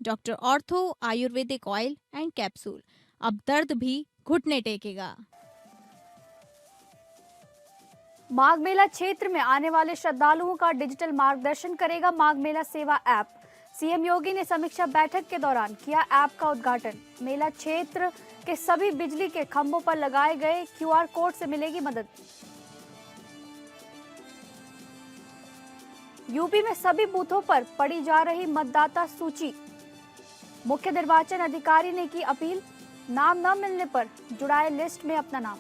Doctor ortho Ayurvedic oil and capsule. अब दर्द भी घुटने टेकेगा। माघ मेला क्षेत्र में आने वाले श्रद्धालुओं का डिजिटल मार्गदर्शन करेगा माघ मेला सेवा ऐप। सीएम योगी ने समीक्षा बैठक के दौरान किया ऐप का उद्घाटन। मेला क्षेत्र के सभी बिजली के खंभों पर लगाए गए क्यूआर कोड से मिलेगी मदद। यूपी में सभी बूथों पर पड़ी जा रही मतदाता सूची। मुख्य निर्वाचन अधिकारी ने की अपील, नाम न मिलने पर जुड़ाए लिस्ट में अपना नाम।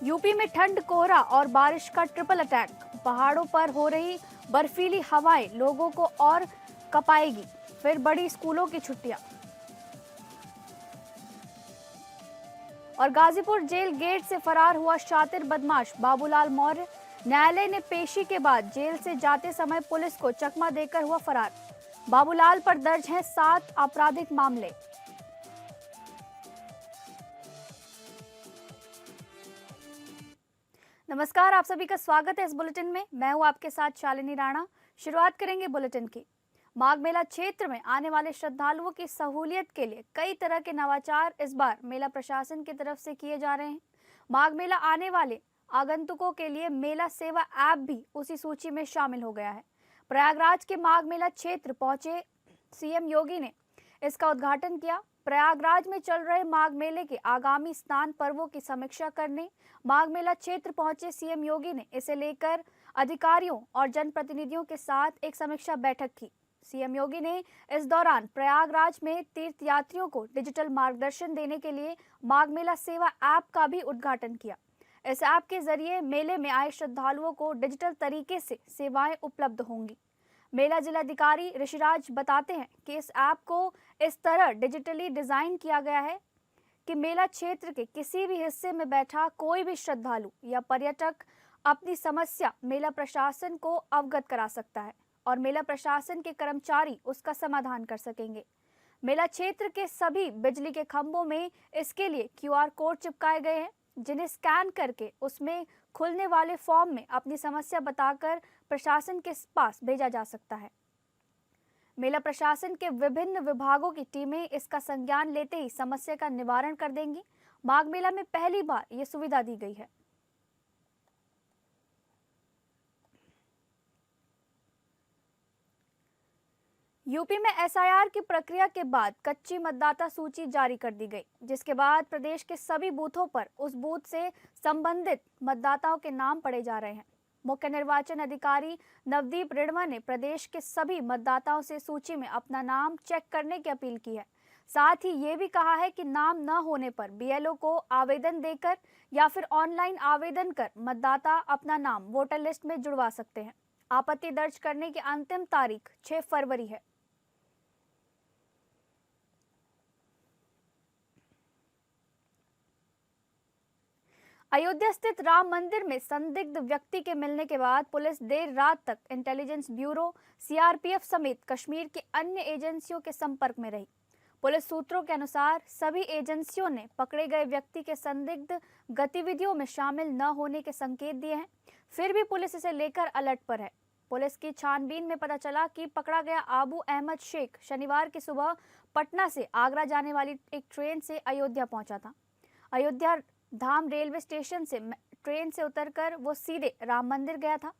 यूपी में ठंड, कोहरा और बारिश का ट्रिपल अटैक। पहाड़ों पर हो रही बर्फीली हवाएं लोगों को और कपाएगी। फिर बड़ी स्कूलों की छुट्टियां। और गाजीपुर जेल गेट से फरार हुआ शातिर बदमाश बाबूलाल मौर्य। न्यायालय ने पेशी के बाद जेल से जाते समय पुलिस को चकमा देकर हुआ फरार। बाबूलाल पर दर्ज हैं 7 आपराधिक मामले। नमस्कार, आप सभी का स्वागत है इस बुलेटिन में। मैं हूं आपके साथ शालिनी राणा। शुरुआत करेंगे बुलेटिन की। माघ मेला क्षेत्र में आने वाले श्रद्धालुओं की सहूलियत के लिए कई तरह के नवाचार इस बार मेला प्रशासन की तरफ से किए जा रहे हैं। माघ मेला आने वाले आगंतुकों के लिए मेला सेवा ऐप भी उसी सूची में शामिल हो गया है। प्रयागराज के माघ मेला क्षेत्र पहुंचे सीएम योगी ने इसका उद्घाटन किया। प्रयागराज में चल रहे माघ मेले के आगामी स्नान पर्वों की समीक्षा करने माघ मेला क्षेत्र पहुंचे सीएम योगी ने इसे लेकर अधिकारियों और जनप्रतिनिधियों के साथ एक समीक्षा बैठक की। सीएम योगी ने इस दौरान प्रयागराज में तीर्थयात्रियों को डिजिटल मार्गदर्शन देने के लिए माघ मेला सेवा ऐप का भी उद्घाटन किया। इस ऐप के जरिए मेले में आए श्रद्धालुओं को डिजिटल तरीके से सेवाएं उपलब्ध होंगी। मेला जिलाधिकारी ऋषिराज बताते हैं कि इस ऐप को इस तरह डिजिटली डिजाइन किया गया है कि मेला क्षेत्र के किसी भी हिस्से में बैठा कोई भी श्रद्धालु या पर्यटक अपनी समस्या मेला प्रशासन को अवगत करा सकता है और मेला प्रशासन के कर्मचारी उसका समाधान कर सकेंगे। मेला क्षेत्र के सभी बिजली के खंभों में इसके लिए क्यूआर कोड चिपकाए गए हैं, जिन्हें स्कैन करके उसमें खुलने वाले फॉर्म में अपनी समस्या बताकर प्रशासन के पास भेजा जा सकता है। मेला प्रशासन के विभिन्न विभागों की टीमें इसका संज्ञान लेते ही समस्या का निवारण कर देंगी। माघ मेला में पहली बार ये सुविधा दी गई है। यूपी में एसआईआर की प्रक्रिया के बाद कच्ची मतदाता सूची जारी कर दी गई, जिसके बाद प्रदेश के सभी बूथों पर उस बूथ से संबंधित मतदाताओं के नाम पढ़े जा रहे हैं। मुख्य निर्वाचन अधिकारी नवदीप रिढ़वा ने प्रदेश के सभी मतदाताओं से सूची में अपना नाम चेक करने की अपील की है। साथ ही ये भी कहा है कि नाम न होने पर बीएलओ को आवेदन देकर या फिर ऑनलाइन आवेदन कर मतदाता अपना नाम वोटर लिस्ट में जुड़वा सकते हैं। आपत्ति दर्ज करने की अंतिम तारीख 6 फरवरी है। अयोध्या स्थित राम मंदिर में संदिग्ध व्यक्ति के मिलने के बाद पुलिस देर रात तक इंटेलिजेंस ब्यूरो, सीआरपीएफ समेत कश्मीर की अन्य एजेंसियों के संपर्क में रही। पुलिस सूत्रों के अनुसार सभी एजेंसियों ने पकड़े गए व्यक्ति के संदिग्ध गतिविधियों में शामिल न होने के संकेत दिए हैं। फिर भी पुलिस इसे लेकर अलर्ट पर है। पुलिस की छानबीन में पता चला कि पकड़ा गया आबू अहमद शेख शनिवार की सुबह पटना से आगरा जाने वाली एक ट्रेन से अयोध्या पहुंचा था। अयोध्या धाम रेलवे स्टेशन से ट्रेन से उतरकर वो सीधे राम मंदिर गया था।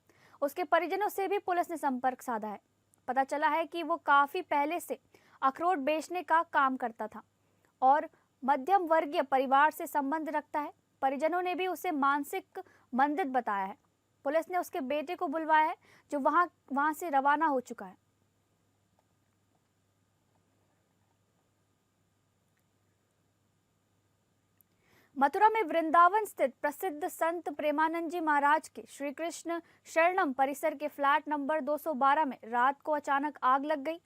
उसके परिजनों से भी पुलिस ने संपर्क साधा है। पता चला है कि वो काफी पहले से अखरोट बेचने का काम करता था और मध्यम वर्गीय परिवार से संबंध रखता है। परिजनों ने भी उसे मानसिक मंदित बताया है। पुलिस ने उसके बेटे को बुलवाया है, जो वहां से रवाना हो चुका है। मथुरा में वृंदावन स्थित प्रसिद्ध संत प्रेमानंद जी महाराज के श्री कृष्ण शरणम परिसर के फ्लैट नंबर 212 में रात को अचानक आग लग गई।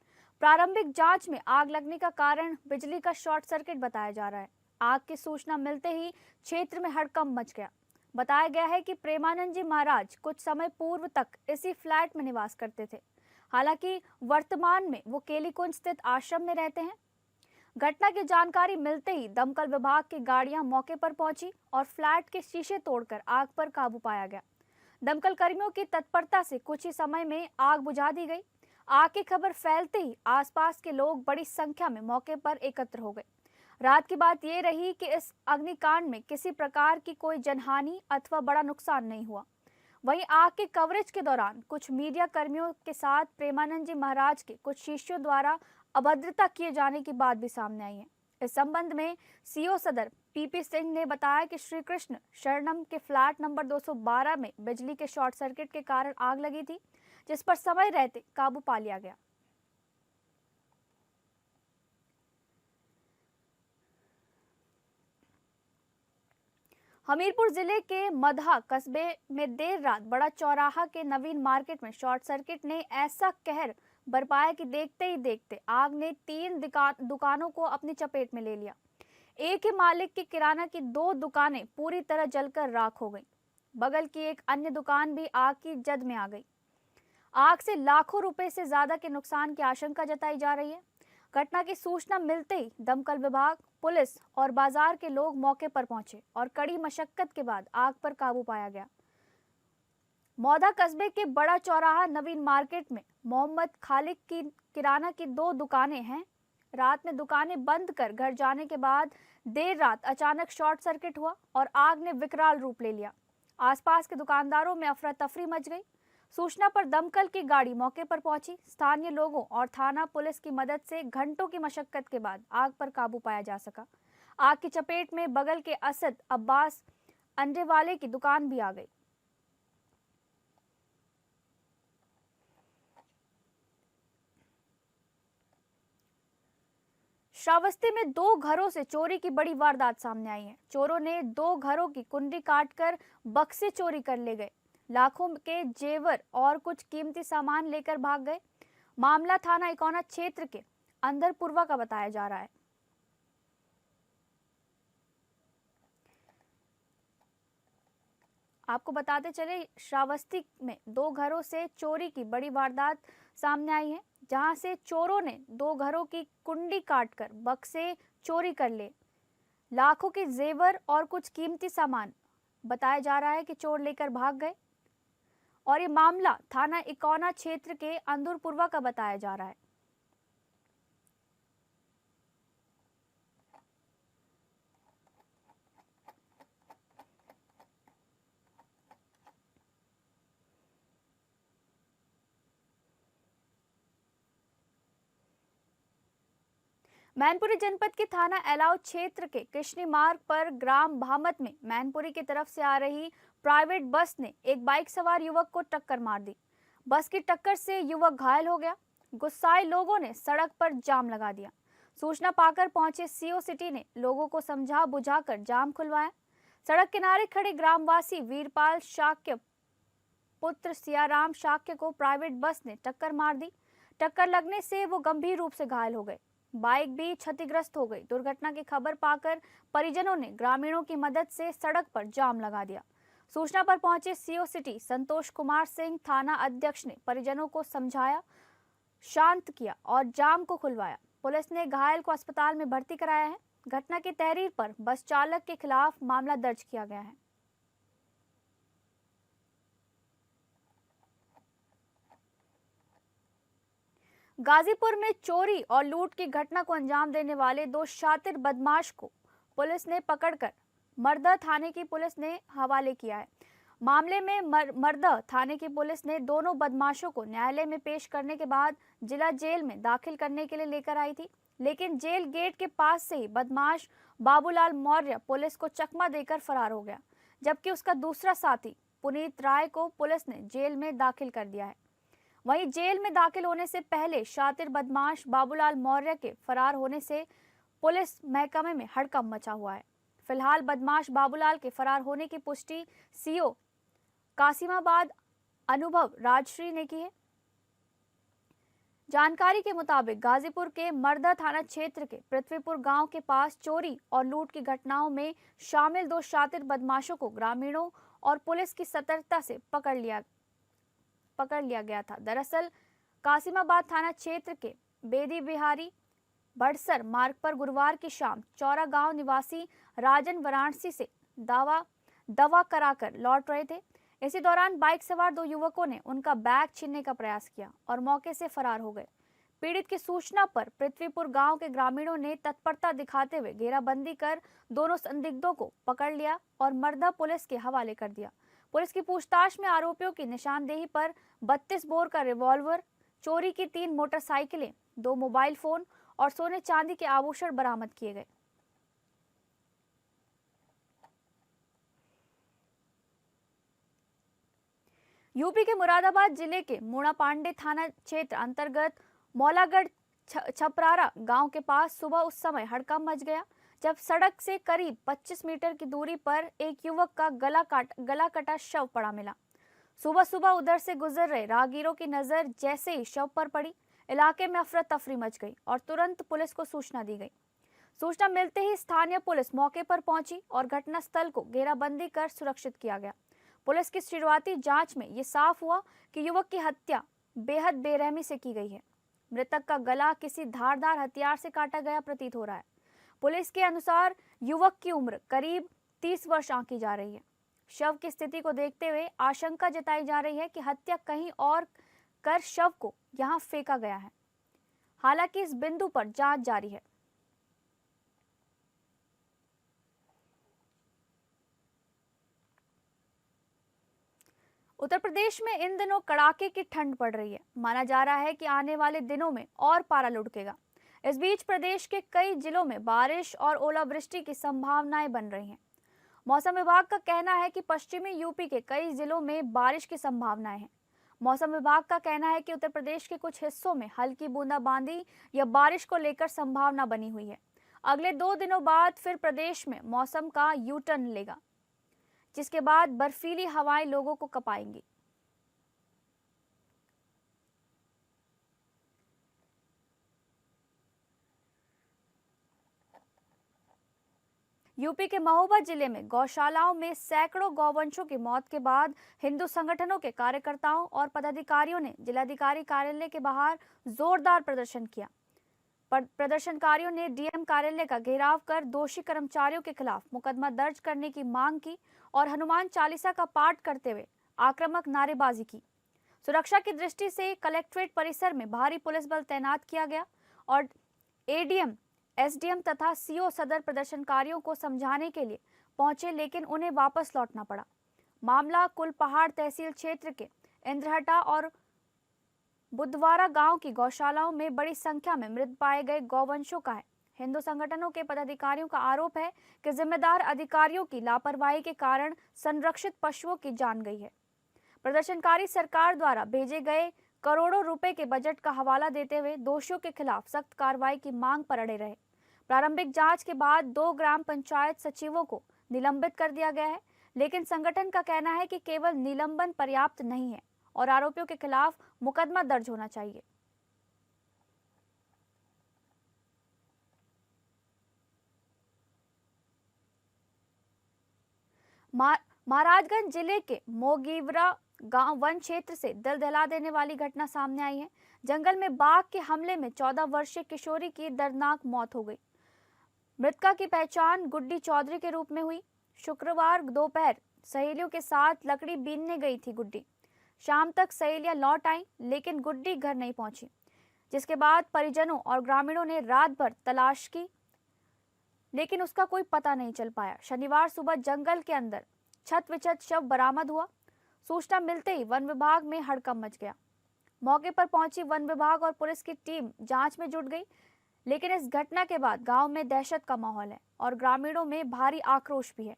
प्रारंभिक जांच में आग लगने का कारण बिजली का शॉर्ट सर्किट बताया जा रहा है। आग की सूचना मिलते ही क्षेत्र में हड़कंप मच गया। बताया गया है कि प्रेमानंद जी महाराज कुछ समय पूर्व तक इसी फ्लैट में निवास करते थे। हालांकि वर्तमान में वो केलीकुंज स्थित आश्रम में रहते हैं। घटना की जानकारी मिलते ही दमकल विभाग की गाड़ियां मौके पर पहुंची और फ्लैट के शीशे तोड़कर आग पर काबू पाया गया। दमकल कर्मियों की तत्परता से कुछ ही समय में आग बुझा दी गई। आग की खबर फैलते ही आसपास के लोग बड़ी संख्या में मौके पर एकत्र हो गए। रात की बात ये रही कि इस अग्निकांड में किसी प्रकार की कोई जनहानि अथवा बड़ा नुकसान नहीं हुआ। वहीं आग के कवरेज के दौरान कुछ मीडिया कर्मियों के साथ प्रेमानंद जी महाराज के कुछ शिष्यों द्वारा अभद्रता किए जाने की बात भी सामने आई है। इस संबंध में सीओ सदर पीपी सिंह ने बताया कि श्री कृष्ण शरणम के फ्लैट नंबर 212 में बिजली के शॉर्ट सर्किट के कारण आग लगी थी, जिस पर समय रहते काबू पा लिया गया। हमीरपुर जिले के मदहा कस्बे में देर रात बड़ा चौराहा के नवीन मार्केट में शॉर्ट सर्किट ने ऐसा कहर बरपाया कि देखते ही देखते आग ने 3 दुकानों को अपनी चपेट में ले लिया। एक ही मालिक की किराना की 2 दुकानें पूरी तरह जलकर राख हो गईं। बगल की एक अन्य दुकान भी आग की जद में आ गई। आग से लाखों रुपए से ज्यादा के नुकसान की आशंका जताई जा रही है। घटना की सूचना मिलते ही दमकल विभाग, पुलिस और बाजार के लोग मौके पर पहुंचे और कड़ी मशक्कत के बाद आग पर काबू पाया गया। मौदा कस्बे के बड़ा चौराहा नवीन मार्केट में मोहम्मद खालिक की किराना की 2 दुकानें हैं। रात में दुकानें बंद कर घर जाने के बाद देर रात अचानक शॉर्ट सर्किट हुआ और आग ने विकराल रूप ले लिया। आसपास के दुकानदारों में अफरा तफरी मच गई। सूचना पर दमकल की गाड़ी मौके पर पहुंची। स्थानीय लोगों और थाना पुलिस की मदद से घंटों की मशक्कत के बाद आग पर काबू पाया जा सका। आग की चपेट में बगल के असद अब्बास अंडे वाले की दुकान भी आ गई। श्रावस्ती में 2 घरों से चोरी की बड़ी वारदात सामने आई है। चोरों ने 2 घरों की कुंडी काटकर बक्से चोरी कर ले गए। लाखों के जेवर और कुछ कीमती सामान लेकर भाग गए। मामला थाना इकौना क्षेत्र के अंदरपुरवा का बताया जा रहा है। आपको बताते चले, श्रावस्ती में 2 घरों से चोरी की बड़ी वारदात सामने आई है, जहां से चोरों ने 2 घरों की कुंडी काटकर बक्से चोरी कर ले। लाखों के जेवर और कुछ कीमती सामान बताया जा रहा है कि चोर लेकर भाग गए और ये मामला थाना इकौना क्षेत्र के अंदरपुरवा का बताया जा रहा है। मैनपुरी जनपद के थाना एलाव क्षेत्र के कृष्णी मार्ग पर ग्राम भामत में मैनपुरी की तरफ से आ रही प्राइवेट बस ने एक बाइक सवार युवक को टक्कर मार दी। बस की टक्कर से युवक घायल हो गया। गुस्साए लोगों ने सड़क पर जाम लगा दिया। सूचना पाकर पहुंचे सीओ सिटी ने लोगों को समझा बुझाकर जाम खुलवाया। सड़क किनारे खड़े ग्रामवासी वीरपाल शाक्य पुत्र सियाराम शाक्य को प्राइवेट बस ने टक्कर मार दी। टक्कर लगने से वो गंभीर रूप से घायल हो गए। बाइक भी क्षतिग्रस्त हो गई। दुर्घटना की खबर पाकर परिजनों ने ग्रामीणों की मदद से सड़क पर जाम लगा दिया। सूचना पर पहुंचे सीओ सिटी संतोष कुमार सिंह थाना अध्यक्ष ने परिजनों को समझाया, शांत किया और जाम को खुलवाया। पुलिस ने घायल को अस्पताल में भर्ती कराया है। घटना की तहरीर पर बस चालक के खिलाफ मामला दर्ज किया गया है। गाजीपुर में चोरी और लूट की घटना को अंजाम देने वाले 2 शातिर बदमाश को पुलिस ने पकड़कर मर्दा थाने की पुलिस ने हवाले किया है। मामले में मर्दा थाने की पुलिस ने दोनों बदमाशों को न्यायालय में पेश करने के बाद जिला जेल में दाखिल करने के लिए लेकर आई थी, लेकिन जेल गेट के पास से ही बदमाश बाबूलाल मौर्य पुलिस को चकमा देकर फरार हो गया, जबकि उसका दूसरा साथी पुनीत राय को पुलिस ने जेल में दाखिल कर दिया है। वहीं जेल में दाखिल होने से पहले शातिर बदमाश बाबूलाल मौर्य के फरार होने से पुलिस महकमे में हड़कंप मचा हुआ है। फिलहाल बदमाश बाबूलाल के फरार होने की पुष्टि सीओ कासिमाबाद अनुभव राजश्री ने की है। जानकारी के मुताबिक गाजीपुर के मर्दा थाना क्षेत्र के पृथ्वीपुर गांव के पास चोरी और लूट की घटनाओं में शामिल 2 शातिर बदमाशों को ग्रामीणों और पुलिस की सतर्कता से पकड़ लिया गया था। दरअसल कासिमाबाद थाना क्षेत्र के बेदी बिहारी बड़सर मार्ग पर गुरुवार की शाम चौरा गांव निवासी राजन वाराणसी से दवा कराकर लौट रहे थे। इसी दौरान बाइक सवार 2 युवकों ने उनका बैग छीनने का प्रयास किया और मौके से फरार हो गए। पीड़ित की सूचना पर पृथ्वीपुर गांव के ग्रामीणों ने तत्परता दिखाते हुए घेराबंदी कर दोनों संदिग्धों को पकड़ लिया और मरदा पुलिस के हवाले कर दिया। पुलिस की पूछताछ में आरोपियों की निशानदेही पर 32 बोर का रिवॉल्वर, चोरी की 3 मोटरसाइकिलें, 2 मोबाइल फोन और सोने चांदी के आभूषण बरामद किए गए। यूपी के मुरादाबाद जिले के मूणा पांडे थाना क्षेत्र अंतर्गत मौलागढ़ छपरारा गांव के पास सुबह उस समय हड़कंप मच गया जब सड़क से करीब 25 मीटर की दूरी पर एक युवक का गला कटा शव पड़ा मिला। सुबह सुबह उधर से गुजर रहे राहगीरों की नजर जैसे ही शव पर पड़ी, इलाके में अफरा तफरी मच गई और तुरंत पुलिस को सूचना दी गई। सूचना मिलते ही स्थानीय पुलिस मौके पर पहुंची और घटनास्थल को घेराबंदी कर सुरक्षित किया गया। पुलिस की शुरुआती जांच में ये साफ हुआ कि युवक की हत्या बेहद बेरहमी से की गई है। मृतक का गला किसी धारदार हथियार से काटा गया प्रतीत हो रहा है। पुलिस के अनुसार युवक की उम्र करीब 30 वर्ष आंकी जा रही है। शव की स्थिति को देखते हुए आशंका जताई जा रही है कि हत्या कहीं और कर शव को यहां फेंका गया है। हालांकि इस बिंदु पर जांच जारी है। उत्तर प्रदेश में इन दिनों कड़ाके की ठंड पड़ रही है। माना जा रहा है कि आने वाले दिनों में और पारा लुढ़केगा। इस बीच प्रदेश के कई जिलों में बारिश और ओलावृष्टि की संभावनाएं बन रही हैं। मौसम विभाग का कहना है कि पश्चिमी यूपी के कई जिलों में बारिश की संभावनाएं हैं। मौसम विभाग का कहना है कि उत्तर प्रदेश के कुछ हिस्सों में हल्की बूंदाबांदी या बारिश को लेकर संभावना बनी हुई है। अगले 2 दिनों बाद फिर प्रदेश में मौसम का यू टर्न लेगा, जिसके बाद बर्फीली हवाएं लोगों को कपाएंगी। यूपी के महोबा जिले में गौशालाओं में सैकड़ों गौवंशों की मौत के बाद हिंदू संगठनों के कार्यकर्ताओं और पदाधिकारियों ने जिलाधिकारी कार्यालय के बाहर जोरदार प्रदर्शन किया। प्रदर्शनकारियों ने डीएम कार्यालय का घेराव कर दोषी कर्मचारियों के खिलाफ मुकदमा दर्ज करने की मांग की और हनुमान चालीसा का पाठ करते हुए आक्रामक नारेबाजी की। सुरक्षा की दृष्टि से कलेक्ट्रेट परिसर में भारी पुलिस बल तैनात किया गया और एडीएम, एसडीएम तथा सीओ सदर प्रदर्शनकारियों को समझाने के लिए पहुंचे, लेकिन उन्हें वापस लौटना पड़ा। मामला कुलपहाड़ तहसील क्षेत्र के इंद्रहटा और बुधवारा गांव की गौशालाओं में बड़ी संख्या में मृत पाए गए गौवंशों का है। हिंदू संगठनों के पदाधिकारियों का आरोप है कि जिम्मेदार अधिकारियों की लापरवाही के कारण संरक्षित पशुओं की जान गई है। प्रदर्शनकारी सरकार द्वारा भेजे गए करोड़ों रुपए के बजट का हवाला देते हुए दोषियों के खिलाफ सख्त कार्रवाई की मांग पर अड़े रहे। प्रारंभिक जांच के बाद 2 ग्राम पंचायत सचिवों को निलंबित कर दिया गया है, लेकिन संगठन का कहना है कि केवल निलंबन पर्याप्त नहीं है और आरोपियों के खिलाफ मुकदमा दर्ज होना चाहिए। महाराजगंज जिले के मोगीवरा गांव वन क्षेत्र से दिल दहला देने वाली घटना सामने आई है। जंगल में बाघ के हमले में 14 वर्षीय किशोरी की दर्दनाक मौत हो गई। मृतका की पहचान गुड्डी चौधरी के रूप में हुई। शुक्रवार दोपहर सहेलियों के साथ लकड़ी बीनने गई थी गुड्डी। शाम तक सहेलियां लौट आई, लेकिन गुड्डी घर नहीं पहुंची, जिसके बाद परिजनों और ग्रामीणों ने रात भर तलाश की, लेकिन उसका कोई पता नहीं चल पाया। शनिवार सुबह जंगल के अंदर छत विछत शव बरामद हुआ। सूचना मिलते ही वन विभाग में हड़कंप मच गया। मौके पर पहुंची वन विभाग और पुलिस की टीम जांच में जुट गई, लेकिन इस घटना के बाद गांव में दहशत का माहौल है और ग्रामीणों में भारी आक्रोश भी है।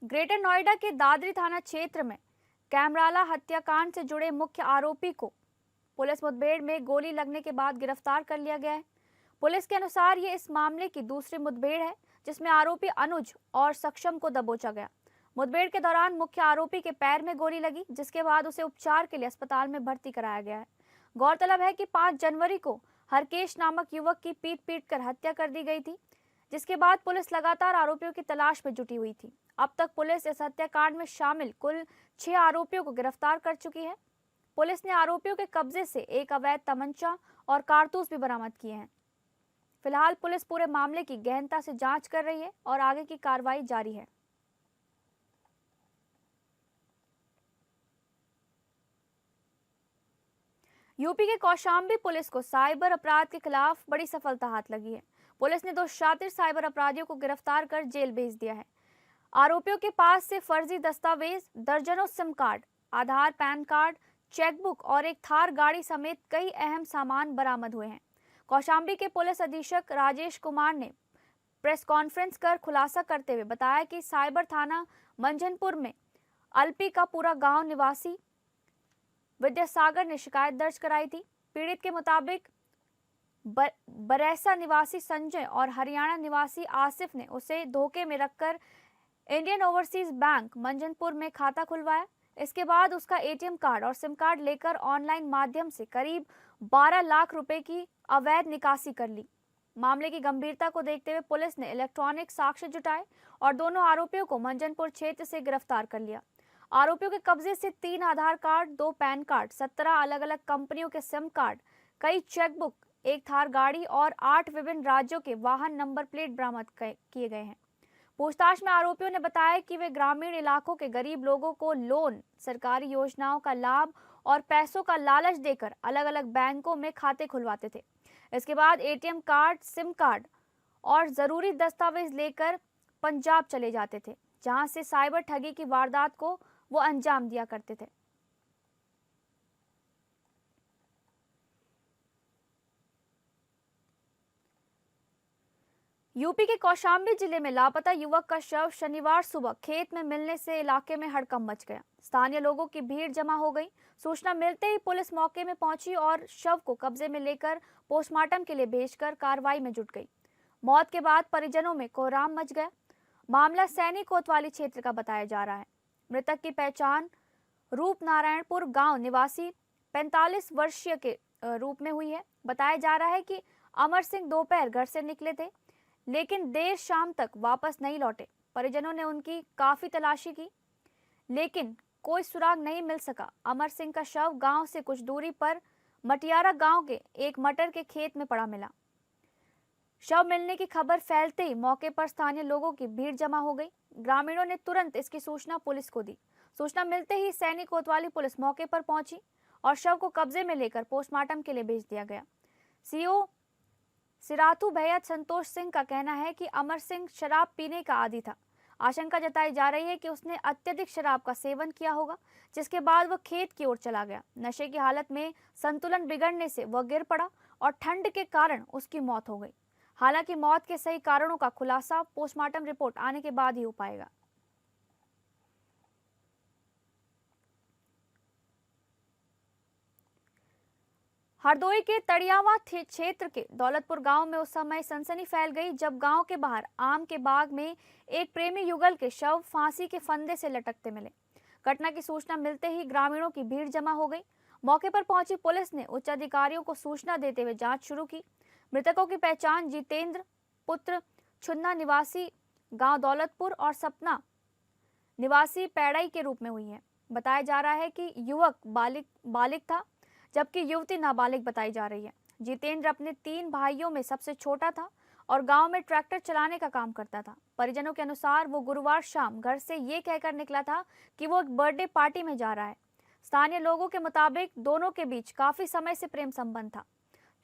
ग्रेटर नोएडा के दादरी थाना क्षेत्र में कैमराला हत्याकांड से जुड़े मुख्य आरोपी को पुलिस मुठभेड़ में गोली लगने के बाद गिरफ्तार कर लिया गया है। पुलिस के अनुसार ये इस मामले की दूसरी मुठभेड़ है, जिसमें आरोपी अनुज और सक्षम को दबोचा गया। मुठभेड़ के दौरान मुख्य आरोपी के पैर में गोली लगी, जिसके बाद उसे उपचार के लिए अस्पताल में भर्ती कराया गया है। गौरतलब है कि 5 जनवरी को हरकेश नामक युवक की पीट कर हत्या कर दी गई थी, जिसके बाद पुलिस लगातार आरोपियों की तलाश में जुटी हुई थी। अब तक पुलिस इस हत्याकांड में शामिल कुल 6 आरोपियों को गिरफ्तार कर चुकी है। पुलिस ने आरोपियों के कब्जे से एक अवैध तमंचा और कारतूस भी बरामद किए हैं। फिलहाल पुलिस पूरे मामले की गहनता से जांच कर रही है और आगे की कार्रवाई जारी है। यूपी के कौशाम्बी पुलिस को साइबर अपराध के खिलाफ बड़ी सफलता हाथ लगी है। पुलिस ने 2 शातिर साइबर अपराधियों को गिरफ्तार कर जेल भेज दिया है। आरोपियों के पास से फर्जी दस्तावेज, दर्जनों सिम कार्ड, आधार, पैन कार्ड, चेकबुक और एक थार गाड़ी समेत कई अहम सामान बरामद हुए हैं। कौशाम्बी के पुलिस अधीक्षक राजेश कुमार ने प्रेस कॉन्फ्रेंस कर खुलासा करते हुए बताया कि साइबर थाना मंझनपुर में अल्पी का पूरा गांव निवासी विद्यासागर ने शिकायत दर्ज कराई थी। पीड़ित के मुताबिक बरैसा निवासी संजय और हरियाणा निवासी आसिफ ने उसे धोखे में रखकर इंडियन ओवरसीज बैंक मंझनपुर में खाता खुलवाया। इसके बाद उसका एटीएम कार्ड और सिम कार्ड लेकर ऑनलाइन माध्यम से करीब 12 लाख रुपए की अवैध निकासी कर ली। मामले की गंभीरता को देखते हुए पुलिस ने इलेक्ट्रॉनिक साक्ष्य जुटाए और दोनों आरोपियों को मंझनपुर क्षेत्र से गिरफ्तार कर लिया। आरोपियों के कब्जे से 3 आधार कार्ड, 2 पैन कार्ड, 17 अलग अलग कंपनियों के सिम कार्ड, कई चेकबुक, एक थार गाड़ी और 8 विभिन्न राज्यों के वाहन नंबर प्लेट बरामद किए गए हैं। पूछताछ में आरोपियों ने बताया कि वे ग्रामीण इलाकों के गरीब लोगों को लोन, सरकारी योजनाओं का लाभ और पैसों का लालच देकर अलग अलग बैंकों में खाते खुलवाते थे। इसके बाद एटीएम कार्ड, सिम कार्ड और जरूरी दस्तावेज लेकर पंजाब चले जाते थे, जहां से साइबर ठगी की वारदात को वो अंजाम दिया करते थे। यूपी के कौशाम्बी जिले में लापता युवक का शव शनिवार सुबह खेत में मिलने से इलाके में हड़कंप मच गया। स्थानीय लोगों की भीड़ जमा हो गई। सूचना मिलते ही पुलिस मौके में पहुंची और शव को कब्जे में लेकर पोस्टमार्टम के लिए भेजकर कार्रवाई में जुट गई। मौत के बाद परिजनों में कोहराम मच गया। मामला सैनी कोतवाली क्षेत्र का बताया जा रहा है। मृतक की पहचान रूप नारायणपुर गांव निवासी 45 वर्षीय के रूप में हुई है। बताया जा रहा है कि अमर सिंह दोपहर घर से निकले थे, लेकिन देर शाम तक वापस नहीं लौटे। परिजनों ने उनकी काफी तलाशी की, लेकिन कोई सुराग नहीं मिल सका। अमर सिंह का शव गांव से कुछ दूरी पर मटियारा गांव के एक मटर के खेत में पड़ा मिला। शव मिलने की खबर फैलते ही मौके पर स्थानीय लोगों की भीड़ जमा हो गई। ग्रामीणों ने तुरंत इसकी सूचना पुलिस को दी। सूचना मिलते ही सैनी कोतवाली पुलिस मौके पर पहुंची और शव को कब्जे में लेकर पोस्टमार्टम के लिए भेज दिया गया। सीओ सिराथू भैया संतोष सिंह का कहना है कि अमर सिंह शराब पीने का आदी था। आशंका जताई जा रही है कि उसने अत्यधिक शराब का सेवन किया होगा, जिसके बाद वह खेत की ओर चला गया। नशे की हालत में संतुलन बिगड़ने से वह गिर पड़ा और ठंड के कारण उसकी मौत हो गई। हालांकि मौत के सही कारणों का खुलासा पोस्टमार्टम रिपोर्ट आने के बाद ही हो पाएगा। हरदोई के तड़ियावा क्षेत्र के दौलतपुर गांव में उस समय सनसनी फैल गई जब गांव के बाहर आम के बाग में एक प्रेमी युगल के शव फांसी के फंदे से लटकते मिले। घटना की सूचना मिलते ही ग्रामीणों की भीड़ जमा हो गई। मौके पर पहुंची पुलिस ने उच्च अधिकारियों को सूचना देते हुए जांच शुरू की। मृतकों की पहचान जितेंद्र पुत्र छुन्ना निवासी गांव दौलतपुर और सपना निवासी पैड़ाई के रूप में हुई है। बताया जा रहा है कि युवक बालिग था, जबकि युवती नाबालिग बताई जा रही है। जितेंद्र अपने 3 भाइयों में सबसे छोटा था और गांव में ट्रैक्टर चलाने का काम करता था। परिजनों के अनुसार वो गुरुवार शाम घर से ये कहकर निकला था कि वो एक बर्थडे पार्टी में जा रहा है। स्थानीय लोगों के मुताबिक दोनों के बीच काफी समय से प्रेम संबंध था।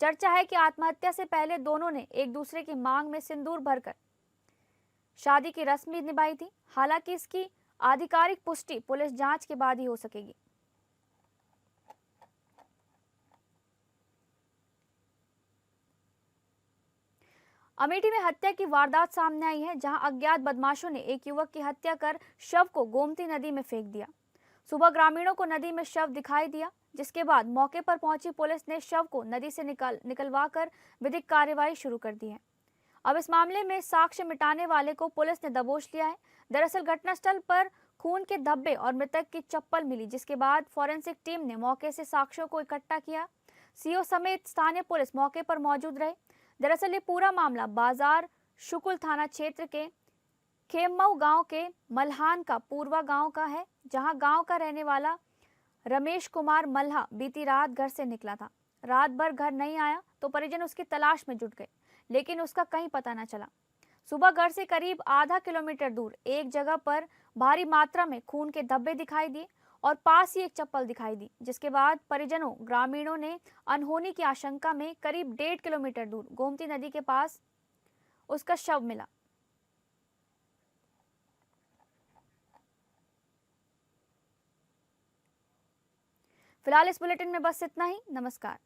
चर्चा है कि आत्महत्या से पहले दोनों ने एक दूसरे की मांग में सिंदूर भरकर शादी की रस्म भी निभाई थी। हालांकि इसकी आधिकारिक पुष्टि पुलिस जांच के बाद ही हो सकेगी। अमेठी में हत्या की वारदात सामने आई है, जहां अज्ञात बदमाशों ने एक युवक की हत्या कर शव को गोमती नदी में फेंक दिया। सुबह ग्रामीणों को नदी में शव दिखाई दिया, जिसके बाद मौके पर पहुंची पुलिस ने शव को नदी से निकलवा कर विधिक कार्यवाही शुरू कर दी है। अब इस मामले में साक्ष्य मिटाने वाले को पुलिस ने दबोच लिया है। दरअसल घटनास्थल पर खून के धब्बे और मृतक की चप्पल मिली, जिसके बाद फॉरेंसिक टीम ने मौके से साक्ष्यों को इकट्ठा किया। सीओ समेत स्थानीय पुलिस मौके पर मौजूद रहे। दरअसल ये पूरा मामला बाजार शुकुल थाना क्षेत्र के खेमऊ गांव के मल्हान का पूर्वा गांव का है, जहां गांव का रहने वाला रमेश कुमार मल्हा बीती रात घर से निकला था। रात भर घर नहीं आया तो परिजन उसकी तलाश में जुट गए, लेकिन उसका कहीं पता न चला। सुबह घर से करीब आधा किलोमीटर दूर एक जगह पर भारी मात्रा में खून के धब्बे दिखाई दिए और पास ही एक चप्पल दिखाई दी, जिसके बाद परिजनों ग्रामीणों ने अनहोनी की आशंका में करीब 1.5 किलोमीटर दूर गोमती नदी के पास उसका शव मिला। फिलहाल इस बुलेटिन में बस इतना ही। नमस्कार।